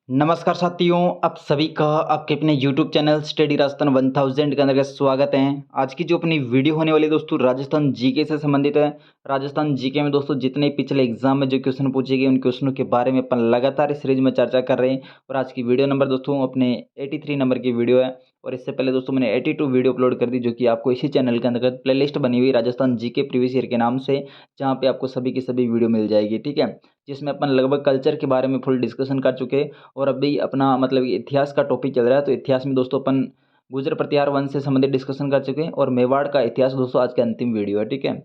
नमस्कार साथियों, आप सभी का आपके अपने YouTube चैनल स्टडी राजस्थान 1000 के अंतर्गत स्वागत है। आज की जो अपनी वीडियो होने वाली है दोस्तों राजस्थान जीके से संबंधित है। राजस्थान जीके में दोस्तों जितने पिछले एग्जाम में जो क्वेश्चन पूछे गए उन क्वेश्चनों के बारे में अपन लगातार इस सीरीज में चर्चा कर रहे हैं। और आज की वीडियो नंबर दोस्तों अपने 83 नंबर की वीडियो है। और इससे पहले दोस्तों मैंने 82 वीडियो अपलोड कर दी जो कि आपको इसी चैनल के अंतर्गत प्लेलिस्ट बनी हुई राजस्थान जीके प्रीवियस ईयर के नाम से, जहाँ पे आपको सभी की सभी वीडियो मिल जाएगी। ठीक है, जिसमें अपन लगभग कल्चर के बारे में फुल डिस्कशन कर चुके हैं। और अभी अपना मतलब इतिहास का टॉपिक चल रहा है, तो इतिहास में दोस्तों अपन गुर्जर प्रतिहार वंश से संबंधित डिस्कशन कर चुके हैं। और मेवाड़ का इतिहास दोस्तों आज की अंतिम वीडियो है। ठीक है,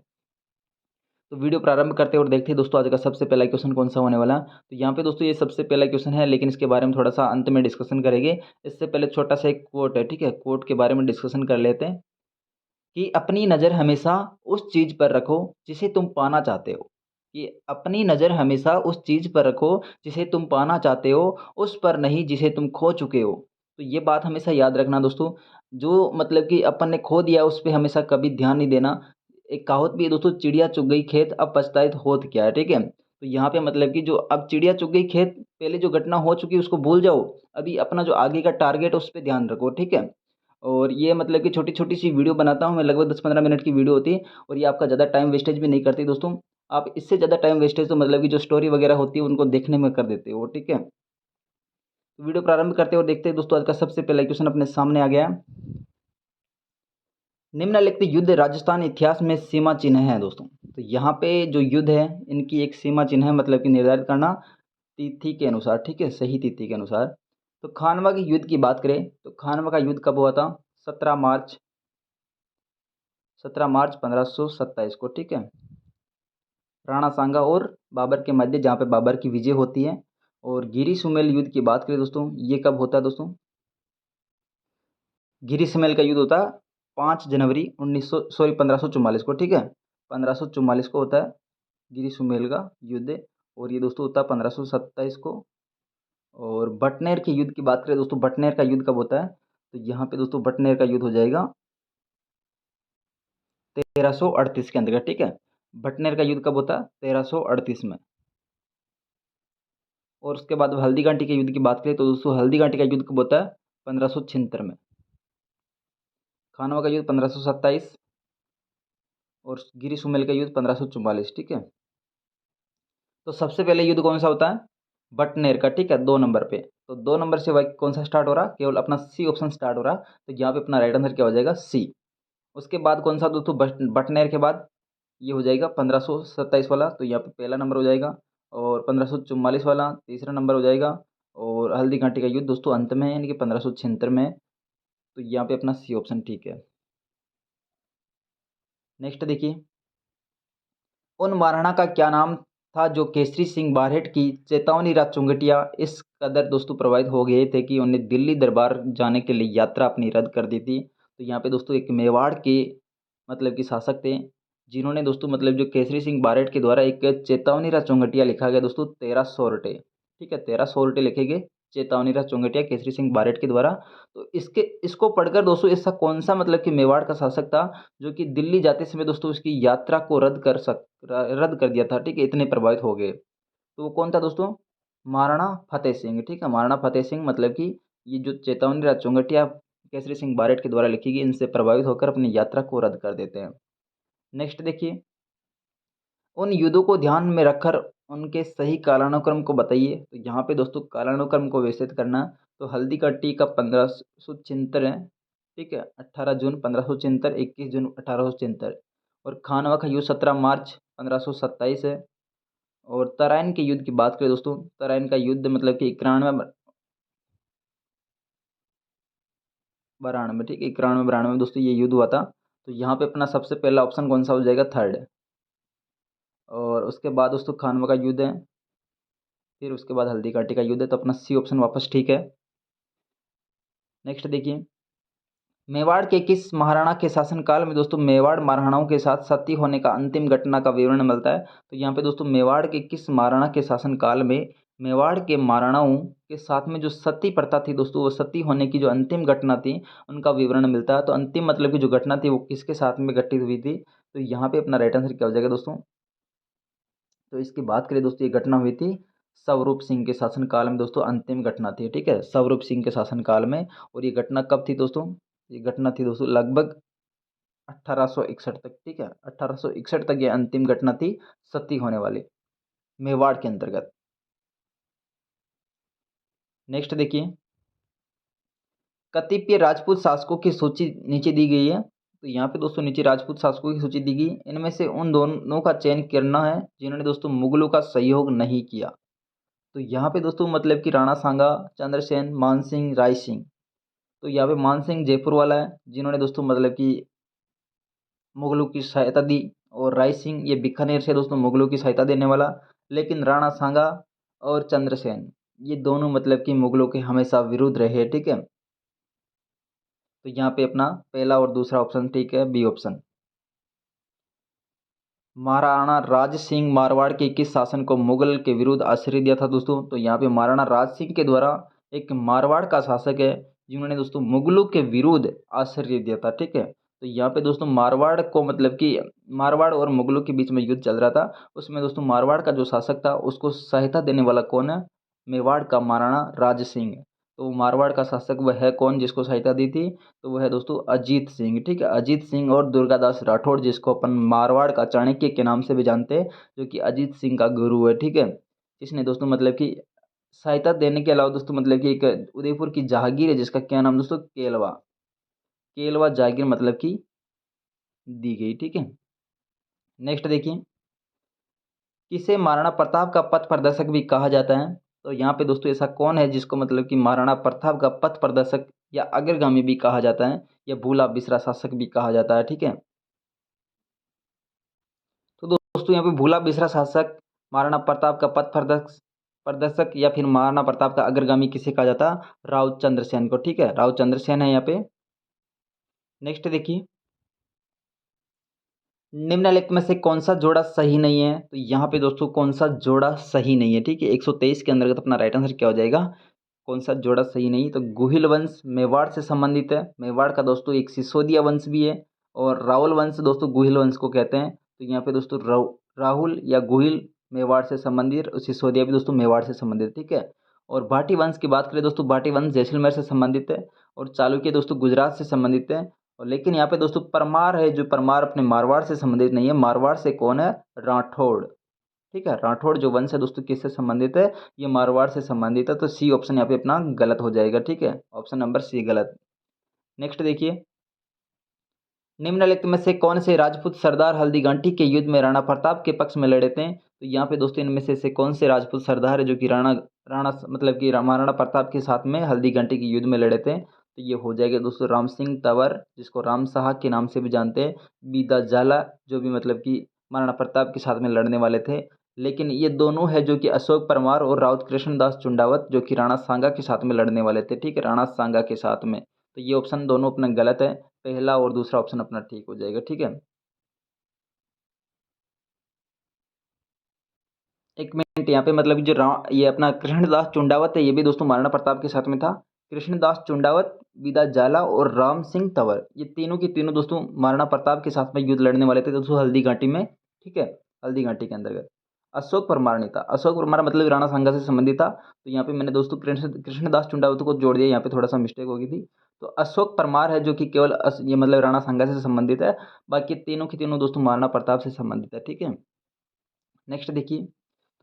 तो वीडियो प्रारंभ करते हैं और देखते हैं दोस्तों आज का सबसे पहला क्वेश्चन कौन सा होने वाला। तो यहाँ पे दोस्तों ये सबसे पहला क्वेश्चन है, लेकिन इसके बारे में थोड़ा सा अंत में डिस्कशन करेंगे। इससे पहले छोटा सा एक कोट है, ठीक है, कोट के बारे में डिस्कशन कर लेते हैं कि अपनी नज़र हमेशा उस चीज़ पर रखो जिसे तुम पाना चाहते हो। कि अपनी नज़र हमेशा उस चीज़ पर रखो जिसे तुम पाना चाहते हो, उस पर नहीं जिसे तुम खो चुके हो। तो ये बात हमेशा याद रखना दोस्तों, जो मतलब कि अपन ने खो दिया उस पे हमेशा कभी ध्यान नहीं देना। एक कहावत भी है दोस्तों, चिड़िया चुग गई खेत अब पछताए होत क्या है। ठीक है, तो यहाँ पे मतलब कि जो अब चिड़िया चुग गई खेत, पहले जो घटना हो चुकी है उसको भूल जाओ। अभी अपना जो आगे का टारगेट है उस पे ध्यान रखो। ठीक है, और ये मतलब कि छोटी-छोटी सी वीडियो बनाता हूँ मैं, लगभग 10-15 मिनट की वीडियो होती है। और ये आपका ज़्यादा टाइम वेस्टेज भी नहीं करती दोस्तों। आप इससे ज़्यादा टाइम वेस्टेज तो मतलब कि जो स्टोरी वगैरह होती है उनको देखने में कर देते हो। ठीक है, तो वीडियो प्रारंभ करते हैं और देखते हैं दोस्तों आज का सबसे पहला क्वेश्चन अपने सामने आ गया है। निम्नलिखित युद्ध राजस्थान इतिहास में सीमा चिन्ह है दोस्तों। तो यहाँ पे जो युद्ध है इनकी एक सीमा चिन्ह है, मतलब कि निर्धारित करना तिथि के अनुसार। ठीक है, सही तिथि के अनुसार। तो खानवा के युद्ध की बात करें तो खानवा का युद्ध कब हुआ था? 17 मार्च 1527 को। ठीक है, राणा सांगा और बाबर के मध्य, जहाँ पे बाबर की विजय होती है। और गिरी सुमेल युद्ध की बात करें दोस्तों, ये कब होता है दोस्तों? गिरी सुमेल का युद्ध होता है 5 जनवरी 1544 को। ठीक है, 1544 को होता है गिरी सुमेल का युद्ध। और ये दोस्तों होता है 1527 को। और बटनेर के युद्ध की बात करें दोस्तों, बटनेर का युद्ध कब होता है? तो यहाँ पे दोस्तों बटनेर का युद्ध हो जाएगा 1338 के अंतर्गत। ठीक है, बटनेर का युद्ध कब होता है? 1338 में। और उसके बाद हल्दी घाटी के युद्ध की बात करें तो दोस्तों हल्दी घाटी का युद्ध कब होता है? 1576 में। खानवा का युद्ध 1527 और गिरी सुमेल का युद्ध 1544। ठीक है, तो सबसे पहले युद्ध कौन सा होता है? बटनेर का। ठीक है, 2 नंबर पे। तो 2 नंबर से वाई कौन सा स्टार्ट हो रहा? केवल अपना सी ऑप्शन स्टार्ट हो रहा। तो यहाँ पे अपना राइट आंसर क्या हो जाएगा? सी। उसके बाद कौन सा दोस्तों? बटनेर के बाद ये हो जाएगा 1527 वाला, तो यहाँ पे पहला नंबर हो जाएगा। और 1544 वाला तीसरा नंबर हो जाएगा। और हल्दी घाटी का युद्ध दोस्तों अंत में है, यानी कि 1576 में है। तो यहाँ पे अपना सी ऑप्शन ठीक है। नेक्स्ट देखिए, उन महाराणा का क्या नाम था जो केसरी सिंह बारहेट की चेतावनी रात चुंगटिया इस कदर दोस्तों प्रभावित हो गए थे कि उन्हें दिल्ली दरबार जाने के लिए यात्रा अपनी रद्द कर दी थी। तो यहाँ पे दोस्तों एक मेवाड़ के मतलब कि शासक थे, जिन्होंने दोस्तों मतलब जो केसरी सिंह बारहेट के द्वारा एक चेतावनी रात चुंगटिया लिखा गया दोस्तों 1300 ठीक है, 1300 लिखे गए चेतावनी रात चुंगटिया केसरी सिंह बारहेट के द्वारा। तो इसको पढ़कर दोस्तों ऐसा कौन सा मतलब कि मेवाड़ का शासक था जो कि दिल्ली जाते समय दोस्तों उसकी यात्रा को रद्द कर दिया था। ठीक है, इतने प्रभावित हो गए। तो वो कौन था दोस्तों? महाराणा फतेह सिंह। ठीक है, महाराणा फतेह सिंह मतलब कि ये जो चेतावनी रात चौंगटिया केसरी सिंह बारहेट के द्वारा लिखी गई, इनसे प्रभावित होकर अपनी यात्रा को रद्द कर देते हैं। नेक्स्ट देखिए, उन युद्धों को ध्यान में रखकर उनके सही कालानुक्रम को बताइए। तो यहाँ पे दोस्तों कालानुक्रम को व्यवस्थित करना, तो हल्दी का टीका 1576 है। ठीक है, 18 जून 1576, 21 जून 1876। और खानवा का युद्ध 17 मार्च 1527 है। और तराइन के युद्ध की बात करें दोस्तों, तराइन का युद्ध मतलब कि 91 92, ठीक है, 91 92 दोस्तों ये युद्ध हुआ था। तो यहाँ पे अपना सबसे पहला ऑप्शन कौन सा हो जाएगा? थर्ड। और उसके बाद दोस्तों खानवा का युद्ध है, फिर उसके बाद हल्दी घाटी का युद्ध है, तो अपना सी ऑप्शन वापस ठीक है। नेक्स्ट देखिए, मेवाड़ के किस महाराणा के शासनकाल में दोस्तों मेवाड़ महाराणाओं के साथ सती होने का अंतिम घटना का विवरण मिलता है? तो यहाँ पे दोस्तों मेवाड़ के किस महाराणा के शासनकाल में मेवाड़ के महाराणाओं के साथ में जो सती प्रथा थी दोस्तों, वो सती होने की जो अंतिम घटना थी उनका विवरण मिलता है। तो अंतिम मतलब की जो घटना थी वो किसके साथ में घटित हुई थी? तो यहाँ पे अपना राइट आंसर क्या हो जाएगा दोस्तों? तो इसकी बात करें दोस्तों, ये घटना हुई थी स्वरूप सिंह के शासनकाल में दोस्तों अंतिम घटना थी, ठीक है, स्वरूप सिंह के शासनकाल में। और ये घटना कब थी दोस्तों? ये घटना थी दोस्तों लगभग 1861 तक, ठीक है, 1861 तक ये अंतिम घटना थी सती होने वाली, मेवाड़ के अंतर्गत। नेक्स्ट देखिए, कतिपय राजपूत शासकों की सूची नीचे दी गई है। तो यहाँ पे दोस्तों नीचे राजपूत शासकों की सूची दी गई, इनमें से उन दोनों का चयन करना है जिन्होंने दोस्तों मुगलों का सहयोग नहीं किया। तो यहाँ पे दोस्तों मतलब कि राणा सांगा, चंद्रसेन, मानसिंह, राय सिंह। तो यहाँ पे मानसिंह जयपुर वाला है जिन्होंने दोस्तों मतलब कि मुगलों की सहायता दी, और राय सिंह ये बीकानेर से दोस्तों मुगलों की सहायता देने वाला। लेकिन राणा सांगा और चंद्रसेन ये दोनों मतलब कि मुगलों के हमेशा विरुद्ध रहे, ठीक है। तो यहाँ पे अपना पहला और दूसरा ऑप्शन ठीक है, बी ऑप्शन। महाराणा राज सिंह मारवाड़ के किस शासन को मुगल के विरुद्ध आश्रय दिया था दोस्तों? तो यहाँ पे महाराणा राज सिंह के द्वारा एक मारवाड़ का शासक है जिन्होंने दोस्तों मुगलों के विरुद्ध आश्रय दिया था, ठीक है। तो यहाँ पे दोस्तों मारवाड़ को मतलब कि मारवाड़ और मुगलों के बीच में युद्ध चल रहा था, उसमें दोस्तों मारवाड़ का जो शासक था उसको सहायता देने वाला कौन है? मेवाड़ का महाराणा राज सिंह। तो मारवाड़ का शासक वह है कौन जिसको सहायता दी थी? तो वह है दोस्तों अजीत सिंह, ठीक है, अजीत सिंह और दुर्गादास राठौड़, जिसको अपन मारवाड़ का चाणक्य के नाम से भी जानते हैं, जो कि अजीत सिंह का गुरु है, ठीक है। इसने दोस्तों मतलब कि सहायता देने के अलावा दोस्तों मतलब कि एक उदयपुर की जहागीर है जिसका क्या नाम दोस्तों? केलवा। केलवा जहागीर मतलब कि दी गई, ठीक है। नेक्स्ट देखिए, किसे महाराणा प्रताप का पथ प्रदर्शक भी कहा जाता है? तो यहाँ पे दोस्तों ऐसा कौन है जिसको मतलब कि महाराणा प्रताप का पथ प्रदर्शक या अग्रगामी भी कहा जाता है, या भूला बिसरा शासक भी कहा जाता है, ठीक है। तो दोस्तों यहाँ पे भूला बिसरा शासक, महाराणा प्रताप का पथ प्रदर्शक प्रदर्शक या फिर महाराणा प्रताप का अग्रगामी किसे कहा जाता? राव चंद्रसेन को, ठीक है, राव चंद्रसेन है यहाँ पे। नेक्स्ट देखिए, निम्नलिखित में से कौन सा जोड़ा सही नहीं है? तो यहाँ पे दोस्तों कौन सा जोड़ा सही नहीं है, ठीक है, 123 के अंतर्गत अपना राइट आंसर क्या हो जाएगा? कौन सा जोड़ा सही नहीं? तो गुहिल वंश मेवाड़ से संबंधित है, मेवाड़ का दोस्तों एक सिसोदिया वंश भी है, और रावल वंश दोस्तों गुहिल वंश को कहते हैं। तो यहाँ पे दोस्तों राहुल या गुहिल मेवाड़ से संबंधित, और सिसोदिया भी दोस्तों मेवाड़ से संबंधित, ठीक है। और भाटी वंश की बात करें दोस्तों, भाटी वंश जैसलमेर से संबंधित है, और चालुक्य दोस्तों गुजरात से संबंधित है। और लेकिन यहाँ पे दोस्तों परमार है, जो परमार अपने मारवाड़ से संबंधित नहीं है, मारवाड़ से कौन है? राठौड़, ठीक है, राठौड़ जो वंश है दोस्तों किससे संबंधित है? ये मारवाड़ से संबंधित है। तो सी ऑप्शन यहाँ पे अपना गलत हो जाएगा, ठीक है, ऑप्शन नंबर सी गलत। नेक्स्ट देखिए, निम्नलिखित में से कौन से राजपूत सरदार हल्दीघाटी के युद्ध में राणा प्रताप के पक्ष में लड़े थे? तो यहाँ पे दोस्तों इनमें से कौन से राजपूत सरदार है जो कि राणा राणा मतलब कि महाराणा प्रताप के साथ में हल्दीघाटी के युद्ध में लड़े थे? तो ये हो जाएगा दोस्तों राम सिंह तंवर, जिसको राम साहा के नाम से भी जानते हैं, बीदा जाला, जो भी मतलब कि महाराणा प्रताप के साथ में लड़ने वाले थे। लेकिन ये दोनों है जो कि अशोक परमार और राउत कृष्णदास चुंडावत, जो कि राणा सांगा के साथ में लड़ने वाले थे, ठीक है, राणा सांगा के साथ में। तो ये ऑप्शन दोनों अपना गलत है, पहला और दूसरा ऑप्शन अपना ठीक हो जाएगा, ठीक है। एक मिनट, यहाँ पे मतलब जो ये अपना कृष्णदास चुंडावत है, ये भी दोस्तों महाराणा प्रताप के साथ में था। कृष्णदास चुंडावत, बीदा जाला और राम सिंह तंवर, ये तीनों की तीनों दोस्तों महाराणा प्रताप के साथ में युद्ध लड़ने वाले थे दोस्तों हल्दी घाटी में, ठीक है, हल्दी घाटी के अंतर्गत। अशोक परमार नहीं था, अशोक परमार मतलब राणा सांगा से संबंधित था। तो यहाँ पे मैंने दोस्तों कृष्णदास चुंडावत को जोड़ दिया, यहाँ पे थोड़ा सा मिस्टेक हो गई थी। तो अशोक परमार है जो कि केवल ये मतलब राणा सांगा से संबंधित है, बाकी तीनों की तीनों दोस्तों महाराणा प्रताप से संबंधित है, ठीक है। नेक्स्ट देखिए,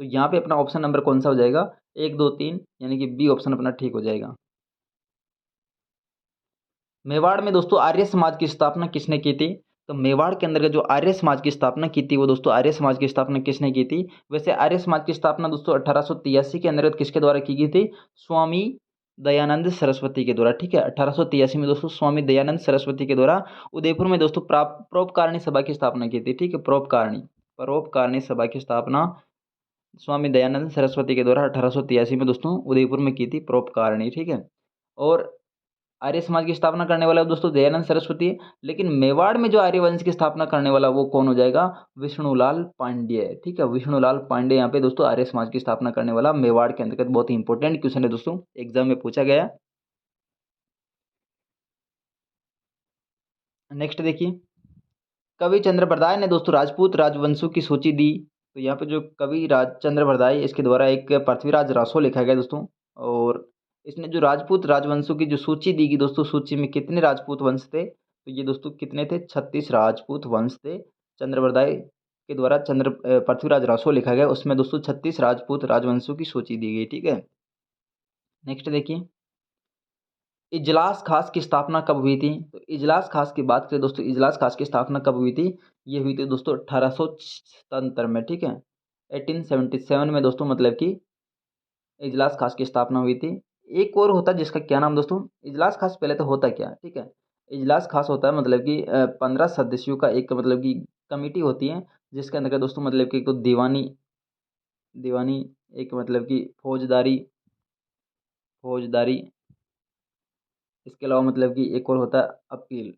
तो यहाँ पे अपना ऑप्शन नंबर कौन सा हो जाएगा? 1 2 3, यानी कि बी ऑप्शन अपना ठीक हो जाएगा। मेवाड़ में दोस्तों आर्य समाज की स्थापना किसने की थी? तो मेवाड़ के अंदर जो आर्य समाज की स्थापना की थी, वो दोस्तों आर्य समाज की स्थापना किसने की थी? वैसे आर्य समाज की स्थापना दोस्तों 1883 के अंतर्गत किसके द्वारा की गई थी? स्वामी दयानंद सरस्वती के द्वारा, ठीक है, 1883 में दोस्तों स्वामी दयानंद सरस्वती के द्वारा उदयपुर में दोस्तों परोपकारिणी सभा की स्थापना की थी, ठीक है, परोपकारिणी परोपकारिणी सभा की स्थापना स्वामी दयानंद सरस्वती के द्वारा 1883 में दोस्तों उदयपुर में की थी, परोपकारिणी, ठीक है। और आर्य समाज की स्थापना करने वाला दोस्तों दयानंद सरस्वती है। लेकिन मेवाड़ में जो आर्य वंश की स्थापना करने वाला वो कौन हो जाएगा? विष्णुलाल पांड्य, ठीक है, विष्णुलाल पांड्य यहाँ पे दोस्तों आर्य समाज की स्थापना करने वाला मेवाड़ के अंतर्गत। बहुत ही इंपॉर्टेंट क्वेश्चन है दोस्तों, एग्जाम में पूछा गया। नेक्स्ट देखिए, कवि चंद्र बरदाय ने दोस्तों राजपूत राजवंशों की सूची दी। तो यहाँ पे जो कवि राजचंद्र बरदाई इसके द्वारा एक पृथ्वीराज रासो लिखा गया दोस्तों। और इसने जो राजपूत राजवंशों की जो सूची दी गई दोस्तों, सूची में कितने राजपूत वंश थे, तो ये दोस्तों कितने थे, 36 राजपूत वंश थे। चंद्र बरदाई के द्वारा पृथ्वीराज रासो लिखा गया, उसमें दोस्तों 36 राजपूत राजवंशों की सूची दी गई। ठीक है, नेक्स्ट देखिए, इजलास खास की स्थापना कब हुई थी। तो इजलास खास की बात करें दोस्तों, इजलास खास की स्थापना कब हुई थी, ये हुई थी दोस्तों 1877 में। ठीक है, 1877 में दोस्तों मतलब कि इजलास खास की स्थापना हुई थी। एक और होता है जिसका क्या नाम दोस्तों, इजलास खास पहले तो होता क्या है, ठीक है। इजलास खास होता है मतलब कि 15 सदस्यों का एक मतलब कि कमेटी होती है, जिसके अंदर दोस्तों मतलब कि एक तो दीवानी दीवानी एक मतलब कि फौजदारी फौजदारी इसके अलावा मतलब कि एक और होता है अपील।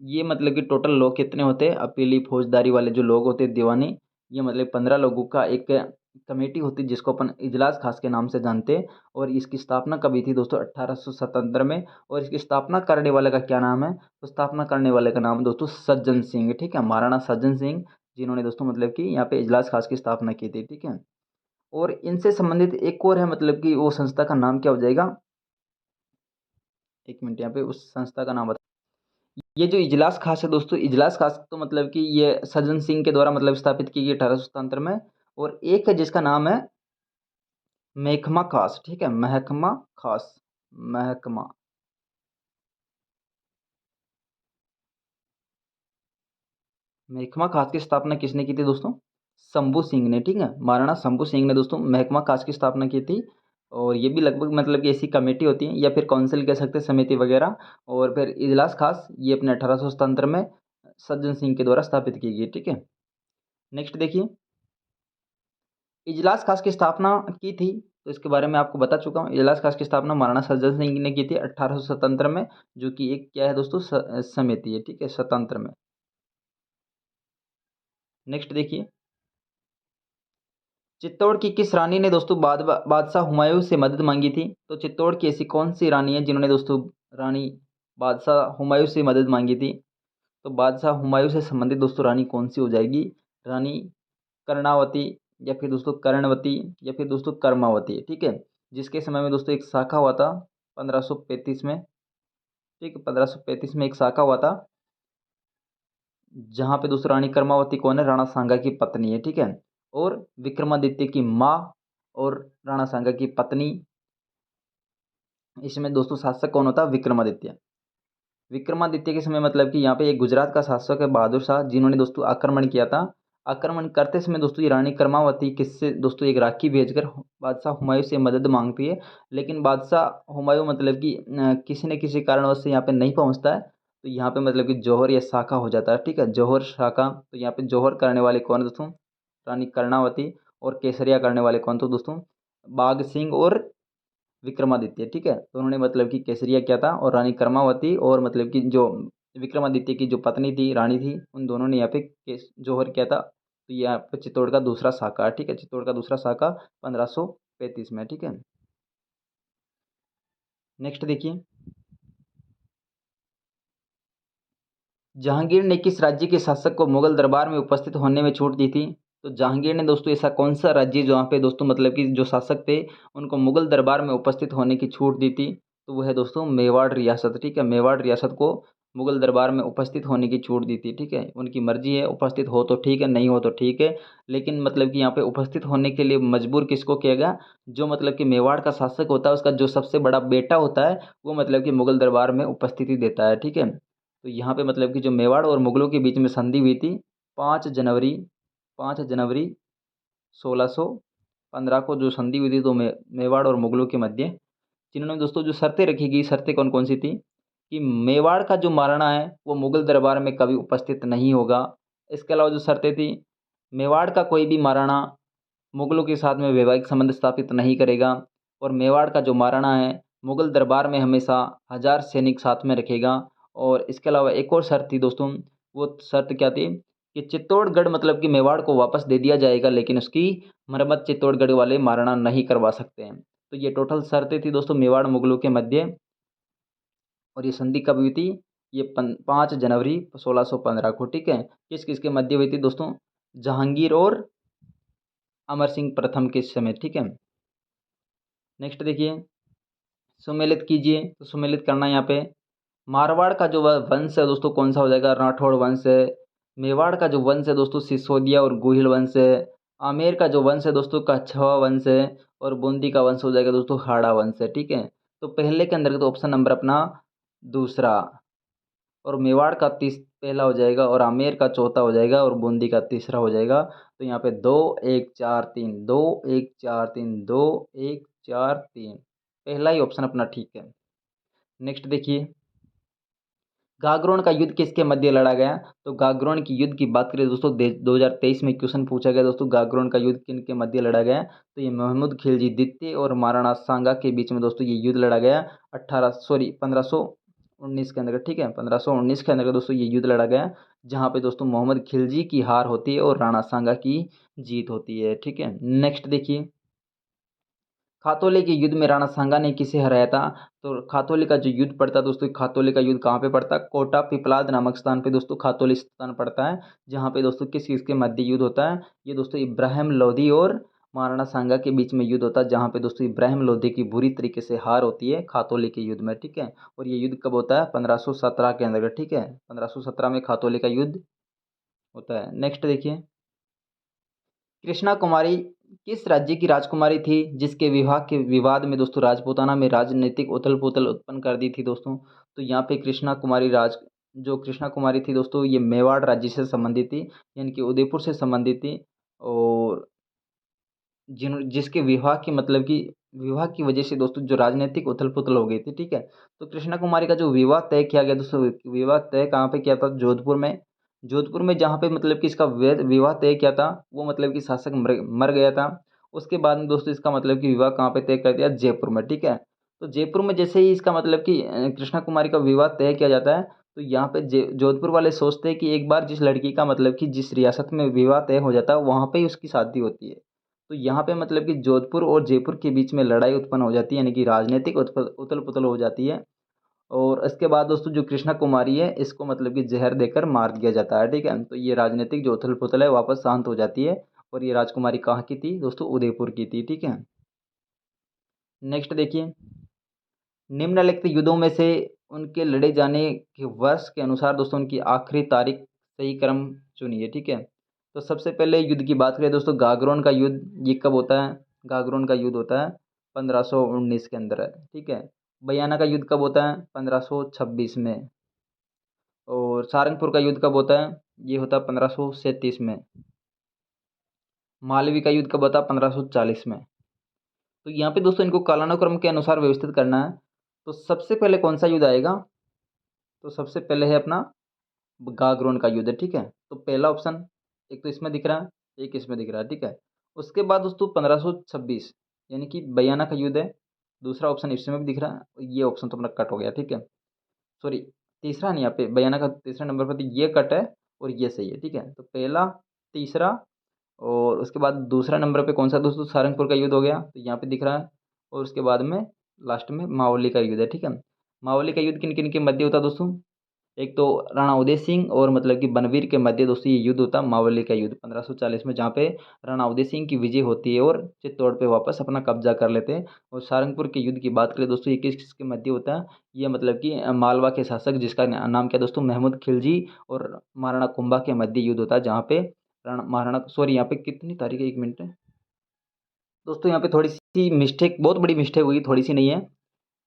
ये मतलब कि टोटल लोग कितने होते हैं, अपीली फौजदारी वाले जो लोग होते हैं दीवानी, ये मतलब 15 लोगों का एक कमेटी होती है जिसको अपन इजलास खास के नाम से जानते हैं। और इसकी स्थापना कभी थी दोस्तों 1877 में। और इसकी स्थापना करने वाले का क्या नाम है, तो स्थापना करने वाले का नाम दोस्तों सज्जन सिंह। ठीक है, महाराणा सज्जन सिंह, जिन्होंने दोस्तों मतलब कि यहाँ पे इजलास खास की स्थापना की थी। ठीक है, और इनसे संबंधित एक और है मतलब कि वो संस्था का नाम क्या हो जाएगा, एक मिनट, यहाँ पे उस संस्था का नाम बता। ये जो इजलास खास है दोस्तों, इजलास खास तो मतलब कि ये सज्जन सिंह के द्वारा मतलब स्थापित की गई 1877 में। और एक है जिसका नाम है महकमा खास। ठीक है, महकमा खास, महकमा महकमा खास की स्थापना किसने की थी दोस्तों, शंभू सिंह ने। ठीक है, महाराणा शंभू सिंह ने दोस्तों महकमा खास की स्थापना की थी। और ये भी लगभग मतलब कि ऐसी कमेटी होती है या फिर काउंसिल कह सकते हैं, समिति वगैरह। और फिर इजलास खास ये अपने 1877 में सज्जन सिंह के द्वारा स्थापित की गई। ठीक है, नेक्स्ट देखिए, इजलास खास की स्थापना की थी, तो इसके बारे में आपको बता चुका हूँ। इजलास खास की स्थापना महाराणा सज्जन सिंह ने की थी 1877 में, जो कि एक क्या है दोस्तों, समिति है। ठीक है, स्वतंत्र में। नेक्स्ट देखिए, चित्तौड़ की किस रानी ने दोस्तों बादशाह हुमायूं से मदद मांगी थी। तो चित्तौड़ की ऐसी कौन सी रानी है जिन्होंने दोस्तों रानी बादशाह हुमायूं से मदद मांगी थी। तो बादशाह हुमायूं से संबंधित दोस्तों रानी कौन सी हो जाएगी, रानी कर्णावती, या फिर दोस्तों कर्णवती, या फिर दोस्तों कर्मावती। ठीक है, जिसके समय में दोस्तों एक शाखा हुआ था 1535 में। ठीक है, 1535 में एक शाखा हुआ था, जहाँ पे दोस्तों रानी कर्मावती कौन है, राणा सांगा की पत्नी है। ठीक है, और विक्रमादित्य की माँ और राणा सांगा की पत्नी। इसमें दोस्तों शासक कौन होता है, विक्रमादित्य। विक्रमादित्य के समय मतलब कि यहाँ पे एक गुजरात का शासक है बहादुर शाह, जिन्होंने दोस्तों आक्रमण किया था। आक्रमण करते समय दोस्तों ये रानी कर्मावती किससे दोस्तों एक राखी भेजकर बादशाह हुमायूं से मदद मांगती है। लेकिन बादशाह हुमायूं मतलब कि किसी न किसी कारणवश से यहाँ पे नहीं पहुँचता है। तो यहाँ पे मतलब कि जौहर या शाखा हो जाता है। ठीक है, जौहर शाखा। तो यहाँ पे जौहर करने वाले कौन है दोस्तों, रानी कर्णावती। और केसरिया करने वाले कौन, तो दोस्तों बाघ सिंह और विक्रमादित्य। ठीक है, तो उन्होंने मतलब कि केसरिया किया था, और रानी कर्मावती और मतलब कि जो विक्रमादित्य की जो पत्नी थी, रानी थी, उन दोनों ने यहाँ पे केस जौहर किया था। तो ये यहाँ पे चित्तौड़ का दूसरा शाखा है। ठीक है, चित्तौड़ का दूसरा शाखा 1535 में। ठीक है, नेक्स्ट देखिए, जहांगीर ने किस राज्य के शासक को मुगल दरबार में उपस्थित होने में छूट दी थी। तो जहांगीर ने दोस्तों ऐसा कौन सा राज्य जहाँ पे दोस्तों मतलब कि जो शासक थे उनको मुगल दरबार में उपस्थित होने की छूट दी थी, तो वो है दोस्तों मेवाड़ रियासत। ठीक है, मेवाड़ रियासत को मुगल दरबार में उपस्थित होने की छूट दी थी। ठीक है, उनकी मर्जी है, उपस्थित हो तो ठीक है, नहीं हो तो ठीक है। लेकिन मतलब कि यहाँ पे उपस्थित होने के लिए मजबूर किसको किया गया, जो मतलब कि मेवाड़ का शासक होता है उसका जो सबसे बड़ा बेटा होता है, वो मतलब कि मुगल दरबार में उपस्थिति देता है। ठीक है, तो यहाँ पे मतलब कि जो मेवाड़ और मुगलों के बीच में संधि हुई थी 5 जनवरी 5 जनवरी 1615 को जो संधि हुई थी, तो मेवाड़ और मुगलों के मध्य, जिन्होंने दोस्तों जो शर्तें रखी गई, शर्तें कौन कौन सी थी, कि मेवाड़ का जो महाराणा है वो मुगल दरबार में कभी उपस्थित नहीं होगा। इसके अलावा जो शर्तें थी, मेवाड़ का कोई भी महाराणा मुगलों के साथ में वैवाहिक संबंध स्थापित नहीं करेगा। और मेवाड़ का जो महाराणा है मुगल दरबार में हमेशा 1000 सैनिक साथ में रखेगा। और इसके अलावा एक और शर्त थी दोस्तों, वो शर्त क्या थी, कि चित्तौड़गढ़ मतलब कि मेवाड़ को वापस दे दिया जाएगा, लेकिन उसकी मरम्मत चित्तौड़गढ़ वाले महाराणा नहीं करवा सकते हैं। तो ये टोटल शर्तें थी दोस्तों मेवाड़ मुगलों के मध्य। और ये संधि कब हुई थी, ये 5 जनवरी 1615 को। ठीक है, किस किस के मध्य हुई थी दोस्तों, जहांगीर और अमर सिंह प्रथम के समय, ठीक है। नेक्स्ट देखिए, सुमेलित कीजिए, तो सुमेलित करना है यहाँ पे। मारवाड़ का जो वंश है दोस्तों कौन सा हो जाएगा, राठौड़ वंश है। मेवाड़ का जो वंश है दोस्तों सिसोदिया और गुहिल वंश है। आमेर का जो वंश है दोस्तों कछवा वंश है। और बूंदी का वंश हो जाएगा दोस्तों हाड़ा वंश है, ठीक है। तो पहले के अंदर तो ऑप्शन नंबर अपना दूसरा, और मेवाड़ का पहला हो जाएगा, और आमेर का चौथा हो जाएगा, और बूंदी का तीसरा हो जाएगा। तो यहाँ पे 2 1 4 3, 2 1 4 3, 2 1 4 3, पहला ही ऑप्शन अपना ठीक है। नेक्स्ट देखिए, गागरोन का युद्ध किसके मध्य लड़ा गया। तो गागरोन की युद्ध की बात करें दोस्तों 2023 में क्वेश्चन पूछा गया दोस्तों, गागरोन का युद्ध किन के मध्य लड़ा गया। तो ये महमूद खिलजी द्वितीय और महाराणा सांगा के बीच में दोस्तों ये युद्ध लड़ा गया 1519 के अंदर, ठीक है। 1519 के अंदर दोस्तों ये युद्ध लड़ा गया, जहाँ पे दोस्तों मोहम्मद खिलजी की हार होती है और राणा सांगा की जीत होती है, ठीक है। नेक्स्ट देखिए, खातौली के युद्ध में राणा सांगा ने किसे हराया था। तो खातौली का जो युद्ध पड़ता है दोस्तों, खातौली का युद्ध कहाँ पे पड़ता है, कोटा पिपलाद नामक स्थान पे दोस्तों खातौली स्थान पड़ता है, जहाँ पे दोस्तों किस किस के मध्य युद्ध होता है। ये दोस्तों इब्राहिम लोधी और महाराणा सांगा के बीच में युद्ध होता है, जहाँ पे दोस्तों इब्राहिम लोधी की बुरी तरीके से हार होती है खातौली के युद्ध में, ठीक है। और ये युद्ध कब होता है, 1517 के अंदर, ठीक है। 1517 में खातौली का युद्ध होता है। नेक्स्ट देखिए, कृष्णा कुमारी किस राज्य की राजकुमारी थी जिसके विवाह के विवाद में दोस्तों राजपूताना में राजनीतिक उथल पुथल उत्पन्न कर दी थी दोस्तों। तो यहाँ पे कृष्णा कुमारी जो कृष्णा कुमारी थी दोस्तों, ये मेवाड़ राज्य से संबंधित थी, यानी कि उदयपुर से संबंधित थी। और जिसके विवाह की मतलब कि विवाह की वजह से दोस्तों जो राजनीतिक उथल पुथल हो गई थी, ठीक है। तो कृष्णा कुमारी का जो विवाह तय किया गया दोस्तों, विवाह तय कहाँ पे किया था, जोधपुर में। जोधपुर में जहाँ पे मतलब कि इसका विवाह तय किया था, वो मतलब कि शासक मर गया था। उसके बाद में दोस्तों इसका मतलब कि विवाह कहाँ पे तय कर दिया, जयपुर में, ठीक है। तो जयपुर में जैसे ही इसका मतलब कि कृष्णा कुमारी का विवाह तय किया जाता है, तो यहाँ पे जोधपुर वाले सोचते हैं कि एक बार जिस लड़की का मतलब कि जिस रियासत में विवाह तय हो जाता है वहाँ पे ही उसकी शादी होती है। तो यहाँ पे मतलब कि जोधपुर और जयपुर के बीच में लड़ाई उत्पन्न हो जाती है, यानी कि राजनीतिक उथल पुथल हो जाती है। और इसके बाद दोस्तों जो कृष्णा कुमारी है इसको मतलब कि जहर देकर मार दिया जाता है, ठीक है। तो ये राजनीतिक जो उथल पुथल है वापस शांत हो जाती है। और ये राजकुमारी कहाँ की थी दोस्तों, उदयपुर की थी, ठीक है। नेक्स्ट देखिए, निम्नलिखित युद्धों में से उनके लड़े जाने के वर्ष के अनुसार दोस्तों उनकी आखिरी तारीख सही क्रम चुनिए, ठीक है। तो सबसे पहले युद्ध की बात करें दोस्तों, गागरोन का युद्ध ये कब होता है, गागरोन का युद्ध होता है 1519 के अंदर है, ठीक है। बयाना का युद्ध कब होता है, 1526 में। और सारंगपुर का युद्ध कब होता है, ये होता है 1537 में। मालवी का युद्ध कब होता है, 1540 में। तो यहाँ पे दोस्तों इनको कालानुक्रम के अनुसार व्यवस्थित करना है। तो सबसे पहले कौन सा युद्ध आएगा, तो सबसे पहले है अपना गागरोन का युद्ध, ठीक है। तो पहला ऑप्शन एक तो इसमें दिख रहा है, एक इसमें दिख रहा है, ठीक है। उसके बाद दोस्तों 1526 यानी कि बयाना का युद्ध है, दूसरा ऑप्शन इसमें भी दिख रहा है, ये ऑप्शन तो अपना कट हो गया, ठीक है। सॉरी, तीसरा नहीं, यहाँ पे बयाना का तीसरा नंबर पर, तो ये कट है और ये सही है, ठीक है। तो पहला, तीसरा, और उसके बाद दूसरा नंबर पे कौन सा दोस्तों, सारंगपुर का युद्ध हो गया, तो यहाँ पे दिख रहा है। और उसके बाद में लास्ट में मावली का युद्ध है, ठीक है। मावली का युद्ध किन किन के मध्य होता है दोस्तों, एक तो राणा उदय सिंह और मतलब कि बनवीर के मध्य दोस्तों ये युद्ध होता है, मावली का युद्ध 1540 में, जहाँ पे राणा उदय सिंह की विजय होती है और चित्तौड़ पे वापस अपना कब्जा कर लेते हैं। और सारंगपुर के युद्ध की बात करें दोस्तों, ये किस किसके मध्य होता है, ये मतलब कि मालवा के शासक जिसका नाम क्या दोस्तों, महमूद खिलजी और महाराणा कुंभा के मध्य युद्ध होता है, जहाँ पे राणा महाराणा सॉरी यहाँ पे कितनी तारीख है, 1 मिनट दोस्तों, यहाँ पे थोड़ी सी मिस्टेक, बहुत बड़ी मिस्टेक हुई, थोड़ी सी नहीं है।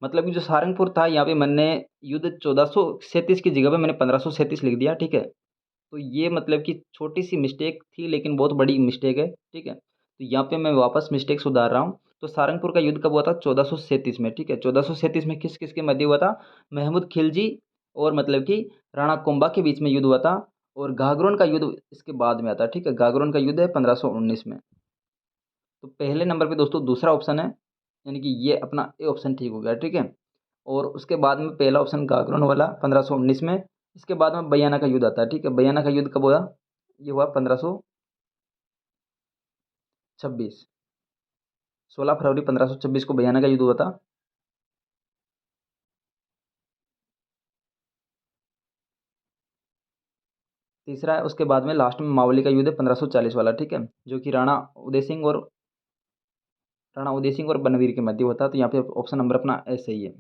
मतलब कि जो सारंगपुर था यहाँ पे मैंने युद्ध 1437 की जगह पे मैंने 1537 लिख दिया, ठीक है। तो ये मतलब कि छोटी सी मिस्टेक थी लेकिन बहुत बड़ी मिस्टेक है, ठीक है। तो यहाँ पे मैं वापस मिस्टेक सुधार रहा हूँ। तो सारंगपुर का युद्ध कब हुआ था, 1437 में, ठीक है। 1437 में किस किस के मध्य हुआ था, महमूद खिलजी और मतलब कि राणा कुंभा के बीच में युद्ध हुआ था। और गागरोन का युद्ध इसके बाद में आता है, ठीक है। गागरोन का युद्ध है 1519 में। तो पहले नंबर पे दोस्तों दूसरा ऑप्शन है, यानी कि ये अपना ए ऑप्शन ठीक हो गया, ठीक है। और उसके बाद में पहला ऑप्शन गागरोन वाला 1519 में। इसके बाद में बयाना का युद्ध आता है, ठीक है। बयाना का युद्ध कब हुआ, ये हुआ 1526, 16 फरवरी 1526 को बयाना का युद्ध हुआ था। तीसरा है, उसके बाद में लास्ट में मावली का युद्ध है 1540 वाला, ठीक है, जो कि राणा उदय सिंह और बनवीर के मध्य होता है। तो यहाँ पे ऑप्शन नंबर अपना ए सही है।